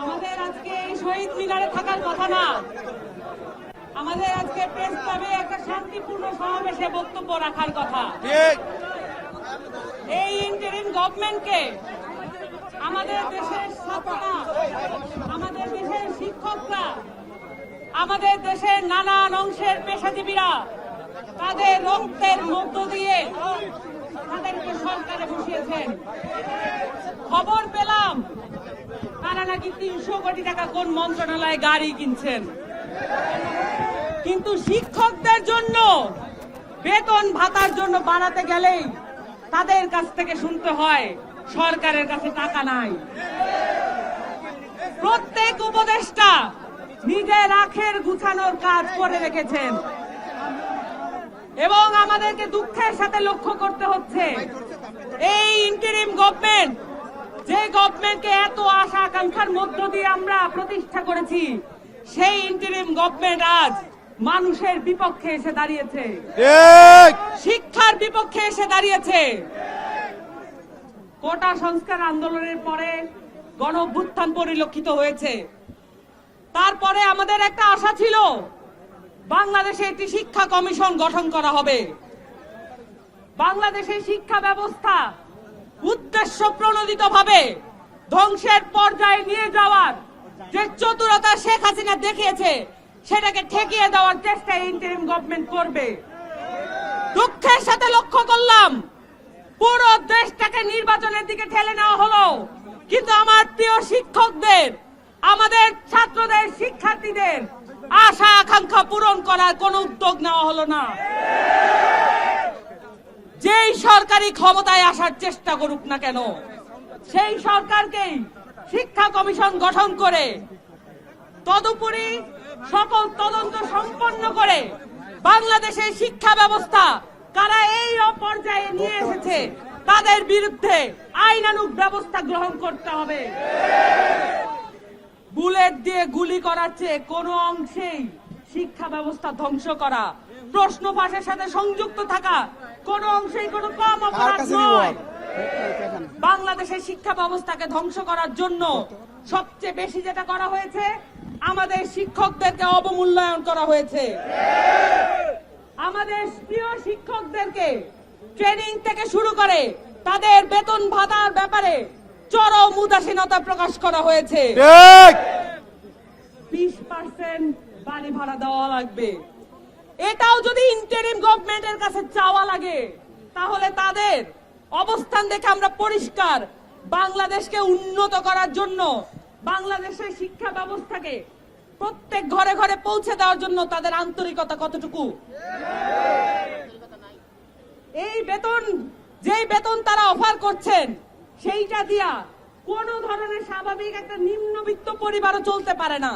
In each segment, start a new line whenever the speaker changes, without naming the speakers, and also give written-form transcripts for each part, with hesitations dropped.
আমাদের আজকে শহীদ মিনারে থাকার কথা না, আমাদের আজকে প্রেস ক্লাবে একটা শান্তিপূর্ণ সমাবেশে বক্তব্য রাখার কথা। এই ইন্টারিম গভর্নমেন্টকে আমাদের দেশের ছাত্ররা, আমাদের দেশের শিক্ষকরা, আমাদের দেশের নানান অংশের পেশাজীবীরা তাদের রক্তের মধ্য দিয়ে তাদেরকে সরকারে বসিয়েছেন। খবর পেলাম তারা নাকি 300 কোটি টাকা কোন মন্ত্রণালয়ে গাড়ি কিনছেন, কিন্তু শিক্ষকদের জন্য বেতন ভাতার জন্য বাড়াতে গেলেই তাদের কাছ থেকে শুনতে হয় সরকারের কাছে টাকা নাই। প্রত্যেক উপদেষ্টা নিজের আখের গুছানোর কাজ করে রেখেছেন এবং আমাদেরকে দুঃখের সাথে লক্ষ্য করতে হচ্ছে এই ইন্টারিম গভর্নমেন্ট, যে গভর্নমেন্টকে এত আশা আকাঙ্ক্ষার মধ্য দিয়ে আমরা প্রতিষ্ঠা করেছি, সেই ইন্টারিম গভর্নমেন্ট আজ মানুষের বিপক্ষে এসে দাঁড়িয়েছে, শিক্ষার বিপক্ষে এসে দাঁড়িয়েছে। কোটা সংস্কার আন্দোলনের পরে গণ অভ্যুত্থান পরিলক্ষিত হয়েছে। তারপরে আমাদের একটা আশা ছিল বাংলাদেশে একটি শিক্ষা কমিশন গঠন করা হবে। বাংলাদেশের শিক্ষা ব্যবস্থা উদ্দেশ্য প্রণোদিতভাবে ধ্বংসের পর্যায়ে নিয়ে যাওয়ার যে চতুরতা শেখ হাসিনা দেখিয়েছে, সেটাকে ঠেকিয়ে দেওয়ার চেষ্টা ইন্টারিম গভর্নমেন্ট করবে। দুঃখের সাথে লক্ষ্য করলাম পুরো দেশটাকে নির্বাচনের দিকে ঠেলে নেওয়া হলো, কিন্তু আমার প্রিয় শিক্ষকদের, আমাদের ছাত্রদের, শিক্ষার্থীদের আশা আকাঙ্ক্ষা পূরণ করার কোন উদ্যোগ নেওয়া হলো না। যেই সরকারি ক্ষমতায় আসার চেষ্টা করুক না কেন, সেই সরকারকেই শিক্ষা কমিশন গঠন করে তদুপরি সকল তদন্ত সম্পন্ন করে বাংলাদেশের শিক্ষা ব্যবস্থা কারা এই পর্যায়ে নিয়ে এসেছে তাদের বিরুদ্ধে আইনানুগ ব্যবস্থা গ্রহণ করতে হবে। বুলেট দিয়ে গুলি করার চেয়ে কোন অংশেই শিক্ষা ব্যবস্থা ধ্বংস করা, প্রশ্ন ফাঁসের সাথে সংযুক্ত থাকা কোন অংশেই কোনো কম অপরাধ নয়। বাংলাদেশের শিক্ষা ব্যবস্থাকে ধ্বংস করার জন্য সবচেয়ে বেশি যেটা করা হয়েছে, আমাদের শিক্ষকদেরকে অবমূল্যায়ন করা হয়েছে। আমাদের প্রিয় শিক্ষকদেরকে ট্রেনিং থেকে শুরু করে তাদের বেতন ভাতার ব্যাপারে চরম উদাসীনতা প্রকাশ করা হয়েছে। 20% বাড়ি ভাড়া দেওয়া লাগবে, এটাও যদি ইন্টারিম গভর্নমেন্টের কাছে চাওয়া লাগে, তাহলে তাদের অবস্থান দেখে আমরা পরিষ্কার বাংলাদেশকে উন্নত করার জন্য, বাংলাদেশের শিক্ষা ব্যবস্থাকে প্রত্যেক ঘরে ঘরে পৌঁছে দেওয়ার জন্য তাদের আন্তরিকতা কতটুকু। এই বেতন, যেই বেতন তারা অফার করছেন, সেইটা দিয়া কোন ধরনের স্বাভাবিক একটা নিম্নবিত্ত পরিবারও চলতে পারে না।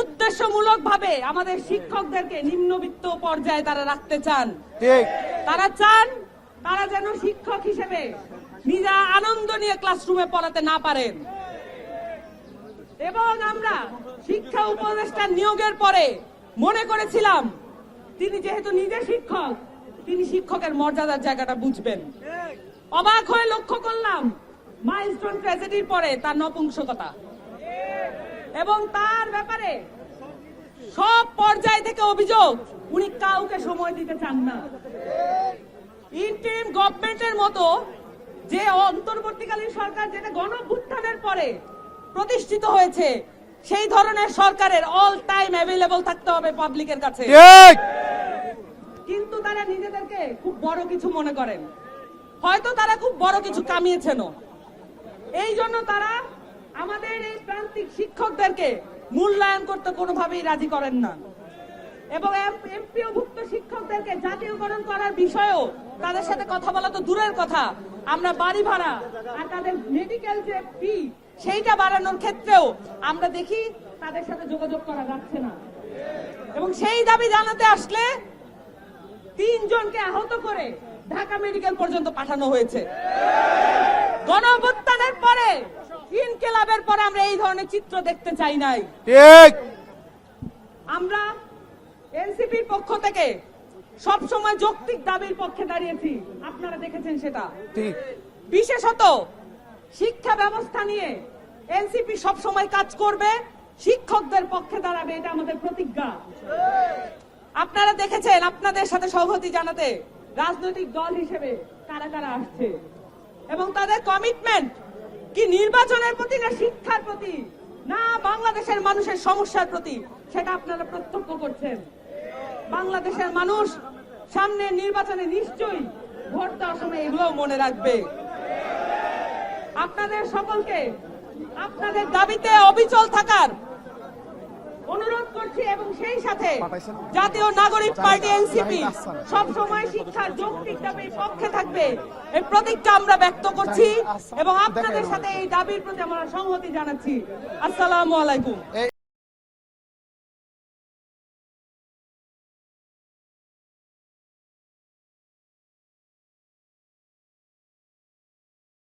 উদ্দেশ্যমূলক ভাবে আমাদের শিক্ষকদেরকে নিম্নবিত্ত পর্যায়ে তারা রাখতে চান। তারা চান তারা যেন শিক্ষক হিসেবে নিজা আনন্দ নিয়ে ক্লাসরুমে পড়াতে না পারেন। এবং আমরা শিক্ষা উপদেষ্টা নিয়োগের পরে মনে করেছিলাম তিনি যেহেতু নিজে শিক্ষক, তিনি শিক্ষকের মর্যাদার জায়গাটা বুঝবেন। অবাক হয়ে লক্ষ্য করলাম মাইলস্টোন ট্র্যাজেডির পরে তার নপুংসকতা এবং তার ব্যাপারে সব পর্যায় থেকে অভিযোগ, উনি কাউকে সময় দিতে চান না। ইন্টারিম গভর্নমেন্টের মতো যে অন্তর্বর্তীকালীন সরকার যেটা গণঅভ্যুত্থানের পরে প্রতিষ্ঠিত হয়েছে, সেই ধরনের সরকারের অল টাইম অ্যাভেলেবল থাকতে হবে পাবলিকের কাছে। কিন্তু তারা নিজেদেরকে খুব বড় কিছু মনে করেন, হয়তো তারা খুব বড় কিছু কামিয়েছেন, এই জন্য তারা আমাদের এই প্রান্তিক শিক্ষকদেরকে মূল্যায়ন করতে কোনোভাবেই রাজি করেন না এবং এমপিওভুক্ত শিক্ষকদেরকে জাতীয়করণ করার বিষয়েও তাদের সাথে কথা বলা তো দূরের কথা, আমরা বাড়ি ভাড়া আর তাদের মেডিকেল যে ফি সেইটা বাড়ানোর ক্ষেত্রেও আমরা দেখি তাদের সাথে যোগাযোগ করা যাচ্ছে না। এবং সেই দাবি জানাতে আসলে 3 জনকে আহত করে ঢাকা মেডিকেল পর্যন্ত পাঠানো হয়েছে। গণঅভ্যুত্থানের পরে, ইনকিলাবের পরে আমরা এই ধরনের চিত্র দেখতে চাই নাই। আমরা এনসিপির পক্ষ থেকে সব সময় যৌক্তিক দাবির পক্ষে দাঁড়িয়েছি, আপনারা দেখেছেন সেটা। বিশেষত শিক্ষা ব্যবস্থা নিয়ে এনসিপি সব সময় কাজ করবে, শিক্ষকদের পক্ষে দাঁড়াবে, এটা আমাদের প্রতিজ্ঞা। আপনারা দেখেছেন আপনাদের সাথে সংহতি জানাতে রাজনৈতিক দল হিসেবে কারা কারা আসছে এবং তাদের কমিটমেন্ট কি নির্বাচনের প্রতি না শিক্ষার প্রতি না বাংলাদেশের মানুষের সমস্যার প্রতি, সেটা আপনারা প্রত্যক্ষ করছেন। বাংলাদেশের মানুষ সামনে নির্বাচনে নিশ্চয়ই ভোট দেওয়ার সময় এগুলো মনে রাখবে। আপনাদের সকলকে আপনাদের দাবিতে অবিচল থাকার অনুরোধ করছি এবং সেই সাথে জাতীয় নাগরিক পার্টি এনসিপি সবসময় শিক্ষার যৌক্তিক দাবির পক্ষে থাকবে, এই প্রতিজ্ঞা আমরা ব্যক্ত করছি এবং আপনাদের সাথে এই দাবির প্রতি আমরা সংহতি জানাচ্ছি। আসসালামু আলাইকুম।